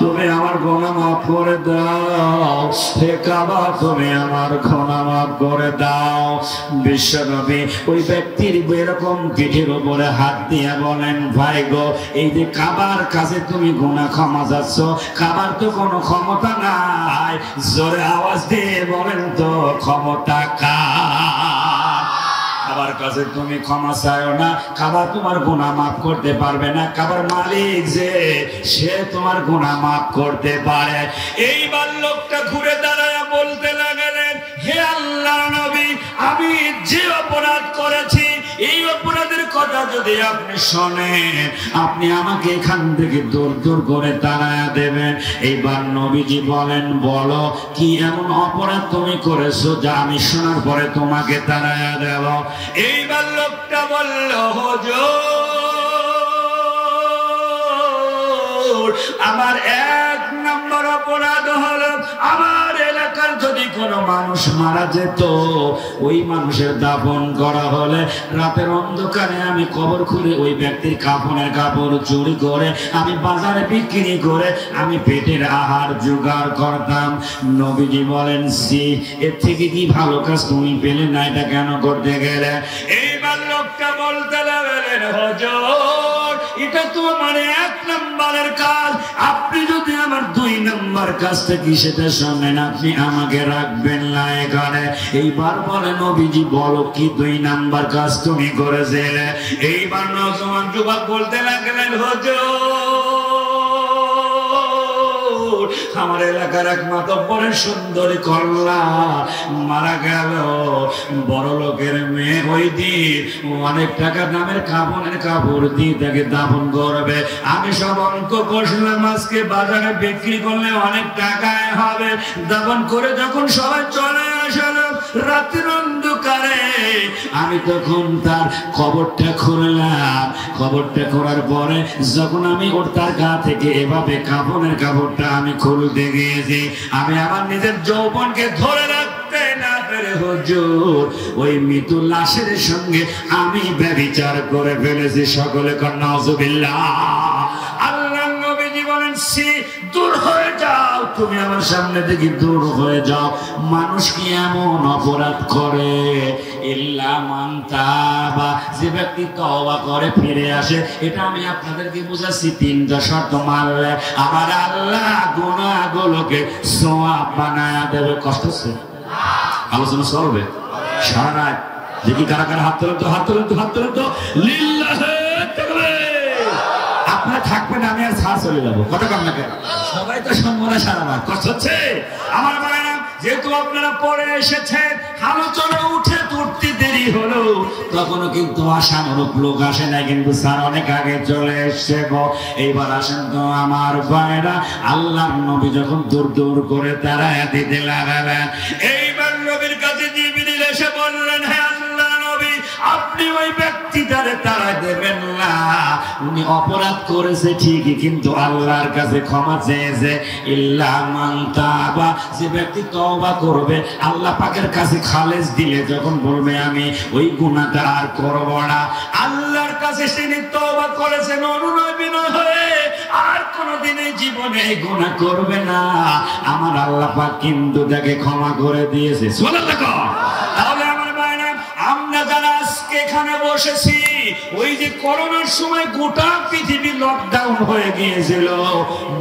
Speaker 1: তুমি আমার গুনাহ মাফ করে দাও, হে কাবা তুমি আমার গুনাহ মাফ করে দাও। বিশ্বনবী ওই ব্যক্তির এরকম পিঠের উপরে হাত দিয়ে বলেন, ভাই গো, এই যে কাবার কাছে তুমি গুনাহ ক্ষমা চাচ্ছ, কাবার তো কোনো ক্ষমতা নাই। জোরে আওয়াজ দিয়ে বলেন তো, ক্ষমতা কার? কাবার কাছে তুমি ক্ষমা চাও না, কাবা তোমার গুনাহ মাফ করতে পারবে না। কাবার মালিক যে, সে তোমার গুনাহ মাফ করতে পারে। এইবার লোকটা ঘুরে দাঁড়ায় বলতে লাগলেন, হে আল্লাহর নবী, আমি যে অপরাধ করেছি, এই অপরাধের কথা যদি আপনি শোনেন, আপনি আমাকে এখান থেকে দূর দূর করে তাড়ায়া দেবেন। এইবার নবীজি বলেন, বলো কি এমন অপরাধ তুমি করেছো যা আমি শোনার পরে তোমাকে তাড়ায়া দেব? এইবার লোকটা বলল, হুজুর, আমার 1 নম্বর অপরাধ হলো, আমার এলাকার যদি কোনো মানুষ মারা যেত, ওই মানুষের দাফন করা হলে রাতের অন্ধকারে আমি কবর খুঁড়ে ওই ব্যক্তির কাফনের কাপড় চুরি করে আমি বাজারে বিক্রি করে আমি পেটের আহার জোগাড় করতাম। নবীজি বলেন, সি, এর থেকে কি ভালো কাজ তুমি পেলে না, এটা কেন করতে গেলে? এইবার লোকটা বলতে লাগলেন, হুজুর, এটা তো আমার 1 নম্বরের কাজ, আপনি যদি আমার 2 নম্বর কাজটা কি সেটা শোনেন, আপনি আমাকে রাখবেন না এখানে। এইবার বলে, নবীজি বলো কি 2 নম্বর কাজ তুমি করেছিলে? এইবার নওজোয়ান যুবক বলতে লাগলেন, হুজুর, আমার এলাকার এক মাতব্বরের সুন্দরী কন্যা মারা গেল, বড় লোকের মেয়ে, ওই দিন অনেক টাকা দামের কাপড় দিয়ে তাকে দাফন করবে। আমি সব অঙ্ক কষলাম, আজকে বাজারে বিক্রি করলে অনেক টাকায় হবে। দাফন করে যখন সবাই চলে আসলাম রাতের অন্ধকারে, আমি তখন তার কবরটা খুললাম। কবরটা খোলার পরে যখন আমি ওর তার গা থেকে এভাবে কাপড়টা আমি খুলতে গিয়েছি, আমি আমার নিজের যৌবনকে ধরে রাখতে না পেরে হুজুর ওই মৃত্যু লাশের সঙ্গে আমি ব্যভিচার করে ফেলেছি। সকলে কন্যা নাউজুবিল্লাহ। আল্লাহ নবীজি বলেন, দূর হয়ে যাও, তুমি আমার সামনে থেকে দূর হয়ে যাও। মানুষ কি এমন অপরাধ করে? ইল্লা মান তাবা, যে ব্যক্তি তওবা করে ফিরে আসে। এটা আমি আপনাদেরকে বুঝাচ্ছি, তিনটা শর্ত মানলে আমার আল্লাহ গুনাহগুলোকে সওয়াব বানায়া দেবে। কষ্ট হচ্ছে? আলোচনা চলবে সারা রাত। দেখি কারা কারা হাত তোলেন তো, হাত তোলেন তো, হাত তোলেন তো। লিল্লাহি তাকবীর। আপনারা থাকবেন, আমি আর ছাড় চলে যাবো। কথা কম না কেন? সবাই তো সম্মানে সারা রাত। কষ্ট হচ্ছে? আমার ভাইরা, যেহেতু আপনারা পরে এসেছেন, আলোচনা উঠে তুলতে দেরি হলো, তখনও কিন্তু আশানুরূপ লোক আসে নাই, কিন্তু স্যার অনেক আগে চলে এসছে গো। এইবার আসেন তো আমার ভাইরা, আল্লাহর নবী যখন দূর দূর করে তারা দিতে লাগালেন, এইবার নবীর কাছে জিবরিল এসে বললেন, হে আল্লাহ নবী, আপনি ওই ব্যক্তিটারে তারা দেবেন না। উনি অপরাধ করেছে ঠিকই, কিন্তু আল্লাহর কাছে ক্ষমা চেয়েছে। ইল্লা মান তাবা, যে ব্যক্তি তওবা করবে, আল্লাহ পাকের কাছে খালেস দিলে যখন বলবে আমি ওই গুনাহটা আর করব না, আল্লাহর কাছে তিনি তওবা করেছেন অনুনয় বিনয় হয়ে, আর কোনদিন এই জীবনে এই গুনাহ করবে না, আমার আল্লাহ পাক কিন্তু তাকে ক্ষমা করে দিয়েছে। সুবহানাল্লাহ। তাহলে আমার ভাইরা, আমরা যারা আজকে এখানে বসেছি, ওই যে করোনার সময় গোটা পৃথিবী লকডাউন হয়ে গিয়েছিল,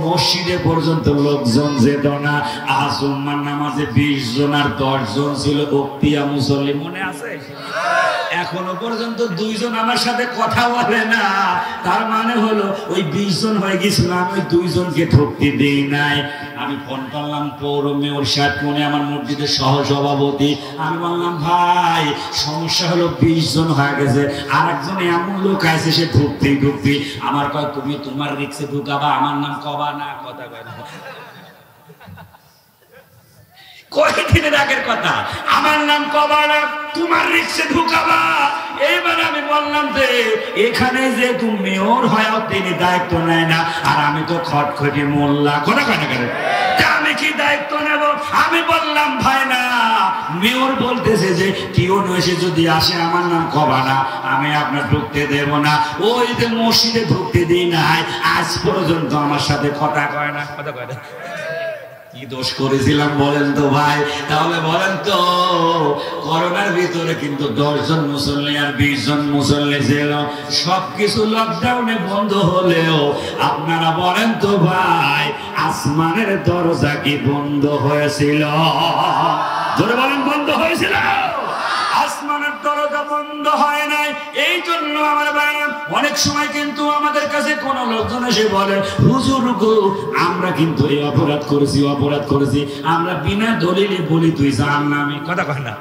Speaker 1: মসজিদে পর্যন্ত লোকজন যেত না। আসুম্মার নামাজে 20 জন আর 10 জন ছিল ওক্তিয়া মুসল্লি, মনে আছে? এখনো পর্যন্ত 2 জন আমার সাথে কথা বলে না। তার মানে হলো ওই 20 জন হয়ে গেছিল, আমি ওই 2 জনকে ঠকতে দেই নাই। আমি ফোন করলাম পৌর মেয়র সাহেব, উনি আমার মসজিদের সহসভাপতি। আমি বললাম, ভাই সমস্যা হলো 20 জন হয়ে গেছে, আর একজন এমন লোক আছে সে ঢুকতে আমার কয়, তুমি তোমার রিক্সে ঢুকাবা, আমার নাম কবা না। কথা কয় না, কয়েকদিনের আগের কথা, আমার নাম কবা না, তোমার রিক্সে ঢুকাবা। এইবার আমি বললাম যে এখানে যে তুমি মেয়র হয়েও তিনি দায়িত্ব নেয় না, আর আমি তো খটখটি মোল্লা। কথা কয় না কেন? আমি কি দায়িত্ব নেব? আমি বললাম, ভাই না, মেয়র বলতেছে যে টিওন এসে যদি আসে আমার নাম কবা না, আমি আপনার ঢুকতে দেব না। ওই যে মসজিদে ঢুকতে দিই নাই, আজ পর্যন্ত আমার সাথে কথা কয় না। কথা কয় না। কি দোষ করেছিলাম বলেন তো ভাই? তাহলে বলেন তো, করোনার ভিতরে কিন্তু 10 জন মুসল্লি আর 20 জন মুসল্লি ছিল, সবকিছু লকডাউনে বন্ধ হলেও আপনারা বলেন তো ভাই, আসমানের দরজা কি বন্ধ হয়েছিল? জোরে বলেন, বন্ধ হয়েছিল? আসমানের দরজা বন্ধ হয় নাই। এই জন্য আমার ভাইরা, অনেক সময় কিন্তু আমাদের কাছে কোন লোকজন এসে বলে, হুজুর গো, আমরা কিন্তু এই অপরাধ করেছি, আমরা বিনা দলিলে বলি তুই জাহান্নামী। কথা কয় না?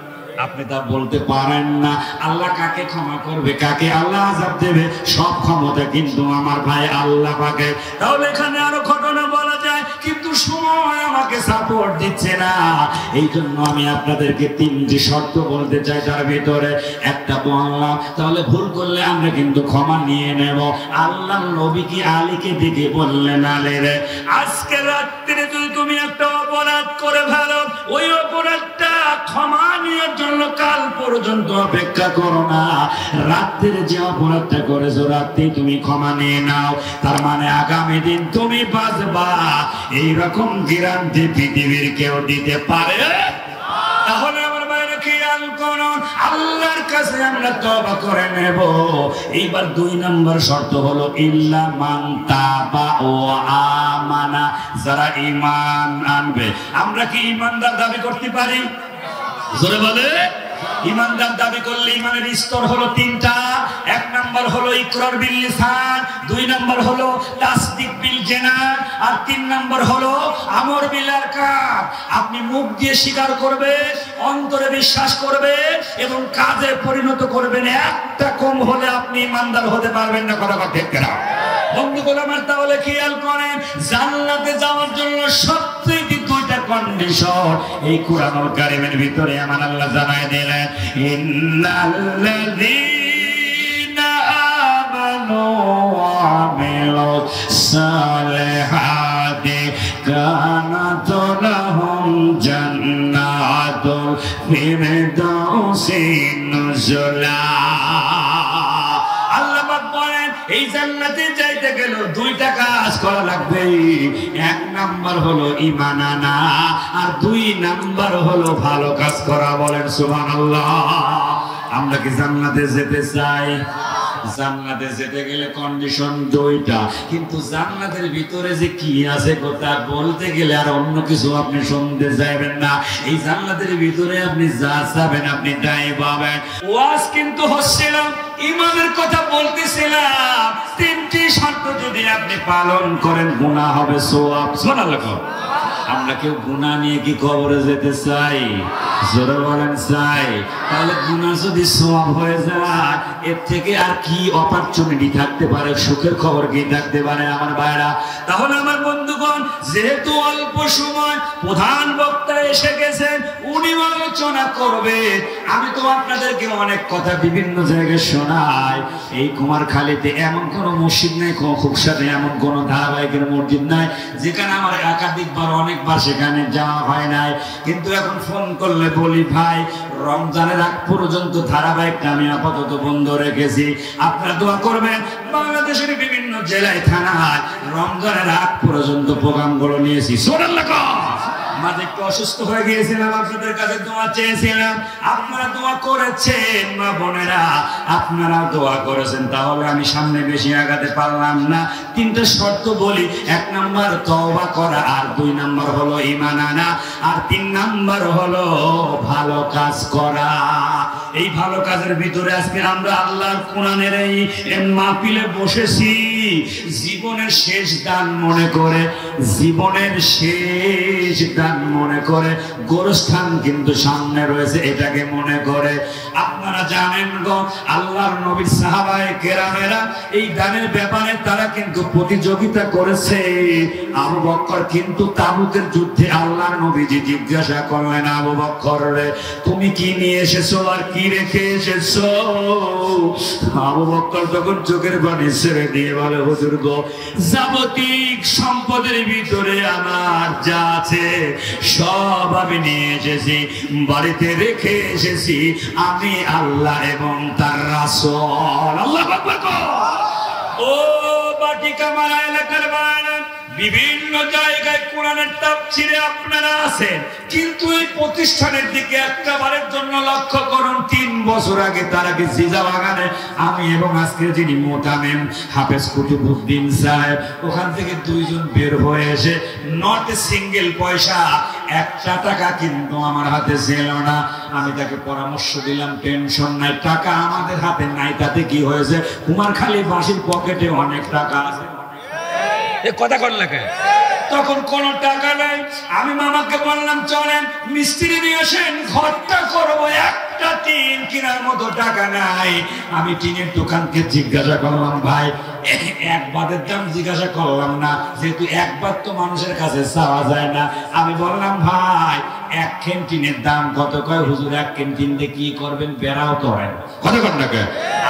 Speaker 1: আপনি তা বলতে পারেন না। আল্লাহ কাকে ক্ষমা করবে, কাকে আল্লাহ আযাব দেবে, সব ক্ষমতা কিন্তু আমার ভাই আল্লাহ পাকে। তাহলে এখানে আরো ঘটনা বলা যায়, কিন্তু সময় আমাকে সাপোর্ট দিচ্ছে না। এই জন্য আমি আপনাদেরকে 3টি শর্ত বলতে চাই, তার ভিতরে একটা বললাম, তাহলে ভুল করলে আমরা কিন্তু ক্ষমা নিয়ে নেব। আল্লাহ নবী কি আলীকে দিকে বললেন, আলী রে, আজকে রাত্রে যদি তুমি একটা অপরাধ করে ফেলো, ওই অপরাধটা ক্ষমা নিয়ে জন্য কাল পর্যন্ত অপেক্ষা করো না। রাত্রে যে অপরাধটা করেছো, রাত্রে তুমি ক্ষমা নিয়ে নাও, তার মানে আগামী দিন তুমি বাঁচবা। এইরকম গ্যারান্টি পৃথিবীর কেউ দিতে পারে? তাহলে আমার বাইরে খেয়াল করুন, আল্লাহর কাছে আমরা তওবা করে নেব। এইবার 2 নম্বর শর্ত হলো ইল্লা মান তাবা ওয়া আমানা, যারা ঈমান আনবে। আমরা কি ঈমানদার দাবি করতে পারি? জোরে বলে। ইমানদার দাবি করলে ইমানের স্তর হলো তিনটা। এক নাম্বার হলো ইকরার বিল লিসান, দুই নাম্বার হলো তাসদিক বিল জানান, আর তিন নাম্বার হলো আমর বিল আরকান। আপনি মুখ দিয়ে স্বীকার করবেন, অন্তরে বিশ্বাস করবেন এবং কাজে পরিণত করবেন। একটা কম হলে আপনি ইমানদার হতে পারবেন না। কথা ঠিক কিনা বন্ধুগণ আমার? তাহলে খেয়াল করেন, জান্নাতে যাওয়ার জন্য সবচেয়ে দুইটা কন্ডিশন এই কুরআনুল কারীমের ভিতরে আমার আল্লাহ জানায় দিলেন। ইন্নাল্লাযীনা আমানু ওয়া আমিলুস সালিহাতি কানাত লাহুম জান্নাতুল ফিরদাউসি নুজুলা। এই জান্নাতে যাইতে গেল দুইটা কাজ করা লাগবে। এক নাম্বার হলো ঈমান আনা, আর দুই নাম্বার হলো ভালো কাজ করা। বলেন সুবহানাল্লাহ। আমরা কি জান্নাতে যেতে চাই? জান্নাতে যেতে গেলে কন্ডিশন দুইটা, কিন্তু জান্নাতের ভিতরে যে কি আছে কথা বলতে গেলে আর অন্য কিছু আপনি শুনতে চাইবেন না। এই জান্নাতের ভিতরে আপনি যা চাবেন আপনি তাই পাবেন। ওয়াজ কিন্তু হচ্ছিল, ইমানের কথা বলতেছিলাম। তিনটি শর্ত যদি আপনি পালন করেন গুনাহ হবে সওয়াব। সুবহানাল্লাহ। আমরা কেউ গুনাহ নিয়ে কি কবরে যেতে চাই? জোরে বলেন চাই। তাহলে গুনাহ যদি সওয়াব হয়ে যায় এর থেকে আর কি অপরচুনিটি থাকতে পারে? সুখের খবর কি থাকতে পারে আমার ভাইরা? তাহলে আমার বন্ধুগণ, যেহেতু অল্প সময় প্রধান বক্তা এসে গেছেন, উনি আলোচনা করবে। আমি তো আপনাদেরকে অনেক কথা বিভিন্ন জায়গায় শোনাই। এই কুমারখালীতে এমন কোন মসজিদ নেই, খুবসাতে এমন কোন ধারাবাহিকের মসজিদ নাই যেখানে আমার একাধিকবার অনেকবার সেখানে যাওয়া হয় নাই। কিন্তু এখন ফোন করলে বলি, ভাই রমজানের আগ পর্যন্ত ধারাবাহিকটা আমি আপাতত বন্ধ রেখেছি, আপনারা দোয়া করবেন। বাংলাদেশের বিভিন্ন জেলায় থানায় রমজানের আগ পর্যন্ত প্রোগ্রামগুলো নিয়েছি। সুবহানাল্লাহ। মাঝে একটু অসুস্থ হয়ে গিয়েছিলাম, আপনাদের কাছে দোয়া চেয়েছিলাম, আপনারা দোয়া করেছেন। মা বোনেরা আপনারা দোয়া করেছেন, তাহলে আমি সামনে বেশি আগাতে পারলাম না। তিনটা শর্ত বলি। এক নাম্বার তওবা করা, আর দুই নাম্বার হলো ঈমান আনা, আর তিন নাম্বার হলো ভালো কাজ করা। এই ভালো কাজের ভিতরে আজকে আমরা আল্লাহর কোরআনের এই মাহফিলে বসেছি জীবনের শেষ দান মনে করে, জীবনের শেষ দান মনে করে। গোরস্থান কিন্তু সামনে রয়েছে, এটাকে মনে করে। আপনারা জানেন গো, আল্লাহর নবীর সাহাবায়ে কেরামেরা এই দানের ব্যাপারে তারা কিন্তু প্রতিযোগিতা করেছে। আবু বকর কিন্তু তাবুকের যুদ্ধে আল্লাহর নবীজি জিজ্ঞাসা করলেন, আবু বকর রে তুমি কি নিয়ে এসেছো আর কি রেখে এসেছো? আবু বকর তখন চোখের পানি ছেড়ে দিয়ে বলে, হুজুর গো, যাবতীয় সম্পদের ভিতরে আমার যা আছে সব আমি নিয়ে এসেছি, বাড়িতে রেখে এসেছি আমি আল্লাহ এবং তার রাসূল। আল্লাহু আকবার। ও বাটিকা মারা এলাকার বায়না, বিভিন্ন জায়গায় কোরআনের তাফসীরে আপনারা আছেন, কিন্তু এই প্রতিষ্ঠানের দিকে একটা বারের জন্য লক্ষ্য করুন। 3 বছর আগে তার আগে জিজা বাগানে আমি এবং আজকে যিনি মোতামেম হাফেজ কুতুবউদ্দিন সাহেব, ওখান থেকে দুইজন বের হয়ে এসে নট সিঙ্গেল পয়সা, একটা টাকা কিন্তু আমার হাতে ছিল না। আমি তাকে পরামর্শ দিলাম, টেনশন নাই, টাকা আমাদের হাতে নাই, তাতে কি হয়েছে? কুমারখালী বাসীর পকেটে অনেক টাকা আছে। কথা কর লাগে। তখন কোন টাকা নাই। আমি মামাকে বললাম, চলেন মিস্ত্রি নিয়ে আসেন, ঘরটা করবো। একটা টিন কেনার মতো টাকা নাই। আমি টিনের দোকানকে জিজ্ঞাসা করলাম, ভাই এক বাদের দাম জিজ্ঞাসা করলাম না, যেহেতু একবার তো মানুষের কাছে চাওয়া যায় না। আমি বললাম, ভাই এক খেন টিনের দাম কত? কয় হুজুর এক খেন টিন দিয়ে কি করবেন, বেড়াও তো হয় না। কথা কর না।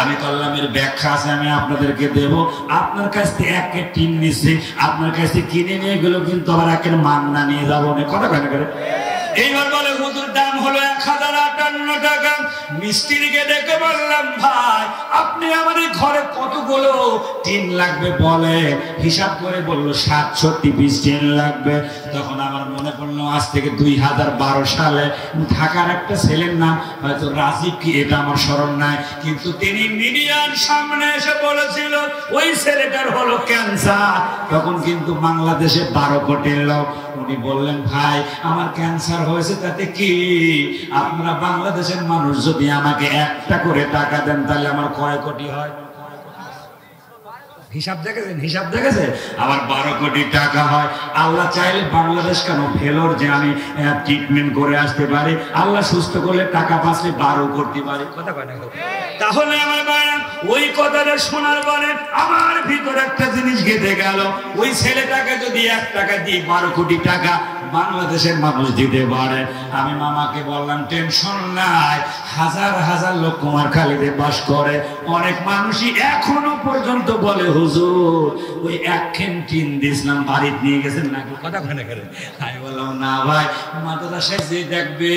Speaker 1: আমি করলাম এর ব্যাখ্যা আছে, আমি আপনাদেরকে দেব। আপনার কাছ থেকে এক খেন টিন নিচ্ছে, আপনার কাছ থেকে কিনে নিয়ে গেলেও কিন্তু আবার একের মান্না নিয়ে যাবো না। কথা কয় না করে। এইবার বলে হুজুর দাম হলো 1058 টাকা। মিস্ত্রিকে ডেকে বললাম, ভাই আপনি আমাদের ঘরে কতগুলো টিন লাগবে বলে। হিসাব করে বললো 730 টিন লাগবে। তখন আমার মনে পড়লো আজ থেকে 2012 সালে ঢাকার একটা ছেলের নাম হয়তো রাজীব কি এটা আমার স্মরণ নাই, কিন্তু তিনি মিডিয়ার সামনে এসে বলেছিল ওই ছেলেটার হলো ক্যান্সার। তখন কিন্তু বাংলাদেশে 12 কোটির লোক। উনি বললেন ভাই আমার ক্যান্সার হয়েছে তাতে কি, আপনারা বাংলাদেশের মানুষ যদি আমাকে 1টা করে টাকা দেন তাহলে আমার কয় কোটি হয়? হিসাব দেখেছেন? হিসাব দেখেছে আবার 12 কোটি টাকা হয়। আল্লাহ চাইলে বাংলাদেশ কেন ফেলোর যে আমি ট্রিটমেন্ট করে আসতে পারি, আল্লাহ সুস্থ করলে টাকা বাঁচলে 12 করতে পারি। কথা কয় না? তাহলে আমার ভাইরা ওই কথাটা শোনার পরে আমার ভিতরে একটা জিনিস গেঁথে গেল, ওই ছেলেটাকে যদি 1 টাকা দিয়ে 12 কোটি টাকা বাংলাদেশের মানুষ দিতে পারে। আমি মামাকে বললাম টেনশন নাই, হাজার হাজার লোক কুমারখালীতে বাস করে, অনেক মানুষই এখনো পর্যন্ত বলে হুজুর ওই 1 খেন টিন দিয়েছিলাম বাড়িতে নিয়ে গেছেন নাকি? কথা কেন করে? আমি বললাম না ভাই, মাদ্রাসায় যে দেখবে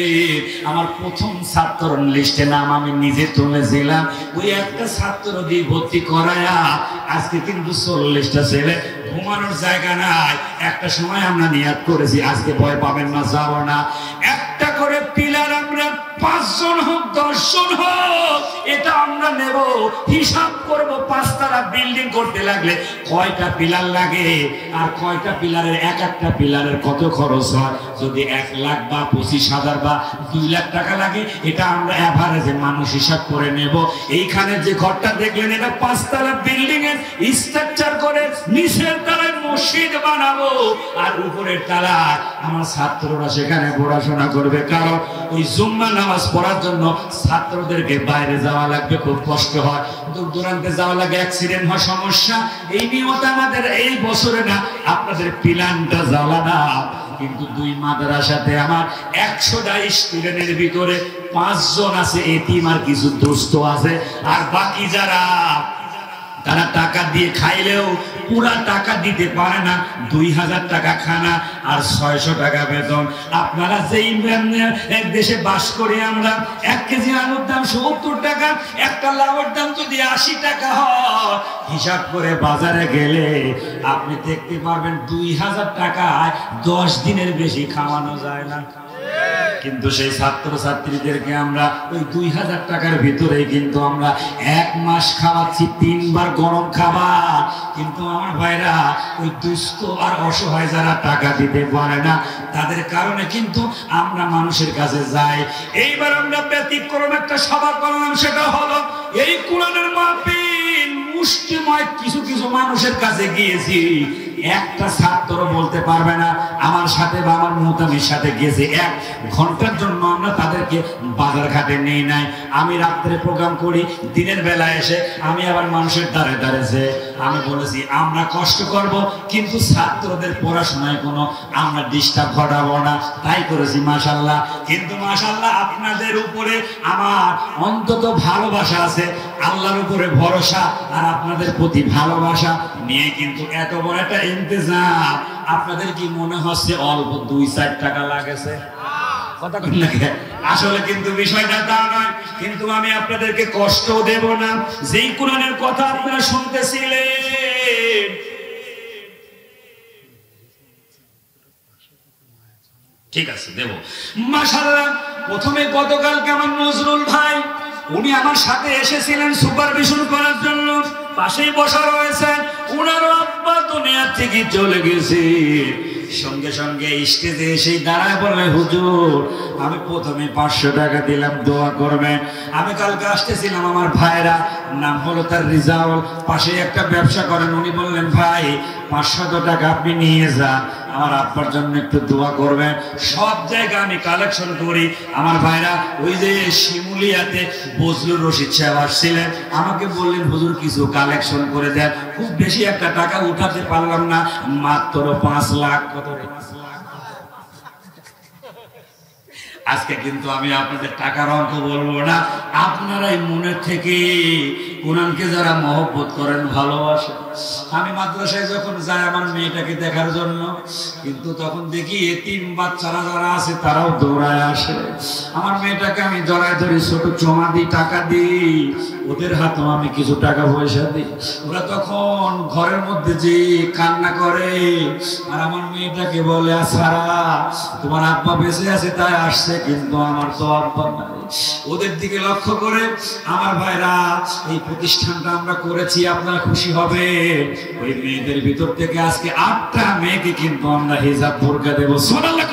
Speaker 1: আমার প্রথম ছাত্র লিস্টে নাম আমি নিজে তুলেছিলাম, ওই একটা ছাত্র দিয়ে ভর্তি করায়া আজকে কিন্তু 40টা ছেলে ঘুমানোর জায়গা নাই। একটা সময় আমরা নিয়াত করেছি আজকে ভয় পাবেন না, যাব না, একটা করে পিলার আমরা 5 জন হোক 10 জন হোক এটা আমরা নেব, হিসাব করব 5 তলা বিল্ডিং করতে লাগলে কয়টা পিলার লাগে আর কয়টা পিলারের এক একটা পিলারের কত খরচ হয়। যদি 1 লাখ বা 25,000 বা 2 লাখ টাকা লাগে এটা আমরা এভারেজে মানুষ হিসাব করে নেব। এইখানে যে ঘরটা দেখলেন এটা 5 তলা বিল্ডিং এর স্ট্রাকচার করে নিচের তলায় মসজিদ বানাবো আর উপরের তলায় আমার ছাত্ররা সেখানে পড়াশোনা করবে। কারণ ওই জুম্মা নামাজ পড়ার জন্য ছাত্রদেরকে বাইরে যাওয়া লাগবে, খুব কষ্ট হয়, দূর দূরান্তে যাওয়া লাগে, অ্যাক্সিডেন্ট হয়, সমস্যা। এই নিয়ত আমাদের এই বছরে না, আপনাদের প্ল্যানটা জ্বালা না। কিন্তু 2 মাদ্রাসাতে আমার 100টা স্টুডেন্টের ভিতরে 5 জন আছে এতিম আর কিছু দুস্থ আছে, আর বাকি যারা তারা টাকা দিয়ে খাইলেও পুরা টাকা দিতে পারে না। 2000 টাকা খানা আর 600 টাকা বেতন। আপনারা যেই দেশে বাস করি আমরা, 1 কেজি আলুর দাম 70 টাকা, একটা লাউয়ের দাম যদি 80 টাকা হয়, হিসাব করে বাজারে গেলে আপনি দেখতে পারবেন 2000 টাকায় 10 দিনের বেশি খাওয়ানো যায় না। কিন্তু সেই ছাত্র ছাত্রীদেরকে আমরা ওই 2000 টাকার ভিতরে কিন্তু আমরা 1 মাস খাওয়াচ্ছি 3 বার গরম খাবার। কিন্তু আমার ভাইরা ওই দুস্থ আর অসহায় যারা টাকা দিতে পারে না তাদের কারণে কিন্তু আমরা মানুষের কাছে যাই। এইবার আমরা ব্যতিক্রম একটা সভা করলাম, সেটা হলো এই কোরআনের মাহফিল মুষ্টিময় কিছু কিছু মানুষের কাছে গিয়েছি, একটা ছাত্র বলতে পারবে না আমার সাথে বা আমার মোহতামির সাথে গেছে 1 ঘন্টার জন্য আমরা তাদেরকে বাজার ঘাটে নেই নাই। আমি রাত্রে প্রোগ্রাম করি, দিনের বেলা এসে আমি আবার মানুষের দ্বারে দ্বারে যে আমি বলেছি আমরা কষ্ট করব কিন্তু ছাত্রদের পড়াশোনায় কোনো আমরা ডিস্টার্ব ঘটাবো না, তাই করেছি মাশাআল্লাহ। কিন্তু মাশাআল্লাহ আপনাদের উপরে আমার অন্তত ভালোবাসা আছে, আল্লাহর উপরে ভরসা আর আপনাদের প্রতি ভালোবাসা নিয়ে কিন্তু এত বড় একটা ইন্তজাম। আপনাদের কি মনে হচ্ছে অল্প 2-4 টাকা লাগেছে? কথা বলেন না? আসলে কিন্তু বিষয়টা তা নয়। কিন্তু আমি আপনাদেরকে কষ্ট দেব না। যেই কোরআনের কথা আপনারা শুনতেছিলেন, ঠিক আছে দেব মাশাআল্লাহ। প্রথমে গতকালকে আমার নজরুল ভাই উনি আমার সাথে এসেছিলেন সুপারভিশন করার জন্য, পাশেই বসা রয়েছেন। উনার আব্বা দুনিয়া থেকে চলে গেছে, সঙ্গে সঙ্গে স্টেজে এসে দাঁড়ায় বললেন হুজুর আমি প্রথমে 500 টাকা দিলাম, দোয়া করবেন। আমি কালকে আসতেছিলাম, আমার ভাইরা নাম হলো তার রিজাউল, পাশে একটা ব্যবসা করেন, উনি বললেন ভাই 500 টাকা আপনি নিয়ে যান, আমার আব্বার জন্য একটু দোয়া করবেন। সব জায়গা আমি কালেকশন করি। আমার ভাইরা ওই যে শিমুলিয়াতে বজলুর রশিদ সাহেব আসছিলেন, আমাকে বললেন হুজুর কিছু কালেকশন করে দেন। খুব বেশি একটা টাকা উঠাতে পারলাম না, মাত্র 5 লাখ। কত? আজকে কিন্তু আমি আপনাদের টাকার অঙ্ক বলবো না, আপনারাই মনের থেকে কোরআনকে যারা মহব্বত করেন, ভালোবাসেন, আমি মাদ্রাসায় যখন যাই আমার মেয়েটাকে দেখার জন্য, কিন্তু তখন দেখি এতিম বাচ্চারা যারা আছে তারাও দৌড়ায় আসে। আমার মেয়েটাকে আমি জড়ায় ধরি, ছোট জমা দিই, টাকা দিই, ওদের হাতেও আমি কিছু টাকা পয়সা দিই। ওরা তখন ঘরের মধ্যে যে কান্না করে, আর আমার মেয়েটাকে বলে আসারা তোমার আব্বা বেঁচে আছে তাই আসছে, কিন্তু আমার তো আব্বা নাই। ওদের দিকে লক্ষ্য করে আমার ভাইরা এই প্রতিষ্ঠানটা আমরা করেছি, আপনারা খুশি হবে। ওই মেয়েদের ভিতর থেকে আজকে 8টা মেয়েকে কিন্তু আমরা হিজাব বোরকা দেব। সুবহানাল্লাহ।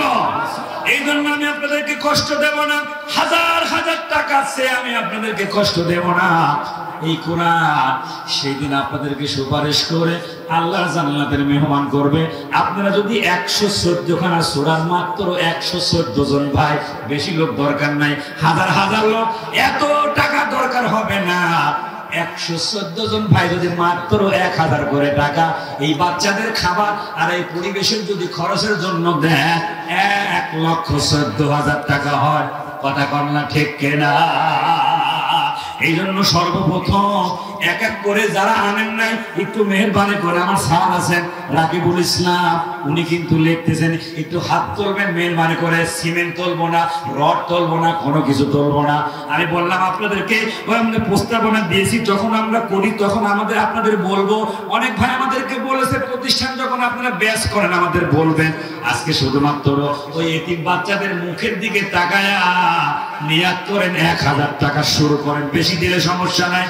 Speaker 1: এই জন্য আমি আপনাদেরকে কষ্ট দেব না, হাজার হাজার টাকা আছে আমি আপনাদেরকে কষ্ট দেব না। এই কোরআন সেই দিন আপনাদেরকে সুপারিশ করে আল্লাহর জান্নাতের মেহমান করবে। আপনারা যদি 114 খানা সূরা, মাত্র 114 জন ভাই, বেশি লোক দরকার নাই, হাজার হাজার লোক, এত টাকা দরকার হবে না। 114 জন ভাই যদি মাত্র 1000 করে টাকা এই বাচ্চাদের খাবার আর এই পরিবেশের যদি খরচের জন্য দেন, 1,14,000 টাকা হয়। কথা কন না ঠিক কিনা? এই জন্য সর্বপ্রথম এক এক করে যারা আনেন নাই একটু মেহেরবানি করে, আমার স্যার আছেন রাকিবুল ইসলাম, উনি কিন্তু লিখতেছেন, একটু হাত তুলবেন মেহেরবানি করে। সিমেন্ট তুলবো না, রড তুলবো না, কোনো কিছু তুলবো না। আমি বললাম আপনাদেরকে, আমরা প্রস্তাবনা দিয়েছি, যখন আমরা করি তখন আপনাদের বলবো। অনেক ভাই আমাদেরকে বলেছে প্রতিষ্ঠান যখন আপনারা ব্যাস করেন আমাদের বলবেন। আজকে শুধুমাত্র ওই এতিম বাচ্চাদের মুখের দিকে তাকায়া নিয়াত করেন, 1000 টাকা শুরু করেন, বেশি দিলে সমস্যা নাই।